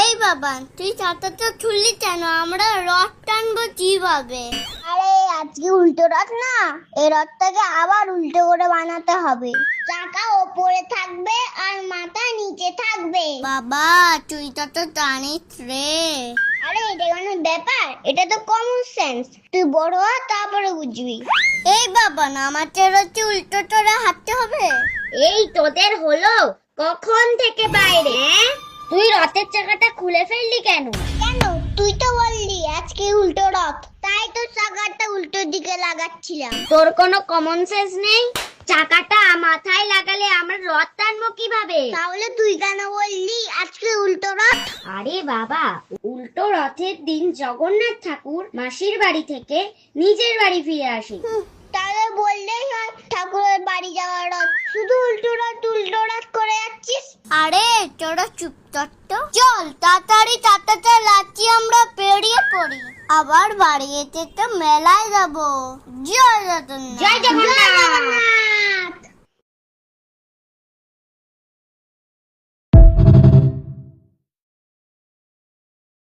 এই বাবা, তুই ছাতাটা খুললি কেন? আমরা রথ টানবো কিভাবে? আরে আজকে উল্টো রথ না, এই রথটাকে আবার উল্টো করে বানাতে হবে। চাকা ওপরে থাকবে আর মাথা নিচে থাকবে। বাবা, তুই তো জানিস রে। আরে এটা কোনো ব্যাপার? এটা তো কমন সেন্স। তুই বড় হ, তারপরে বুঝবি। এই বাবা, না আমাকে রথে উল্টো করে হাঁটতে হবে? এই তোদের হলো কখন থেকে বাইরে? তুই রথের চাকাটা খুলে ফেললি কেন? কেন? তুই তো বললি আজকে উল্টো রথ, তাই তো চাকাটা উল্টো দিকে লাগাচ্ছিলাম। তোর কোনো কমন সেন্স নেই? চাকাটা মাথায় লাগালে আমরা রথ টানবো কিভাবে? তাহলে তুই কেন বললি আজকে উল্টো রথ? আরে বাবা, উল্টো রথের দিন জগন্নাথ ঠাকুর মাসির বাড়ি থেকে নিজের বাড়ি ফিরে আসে। তাহলে বললেই হয় ঠাকুরের বাড়ি যাওয়ার রথ। শুধু উল্টো রথ করে যাচ্ছিস। আরে তোরা চুপ কর তো। চল তাড়াতাড়ি চাতাটা লাচি আমরা পেরিয়ে পড়ি। আবার বাড়ি যেতে তো মেলায় যাবো। জয় জগন্নাথ। জয় জগন্নাথ।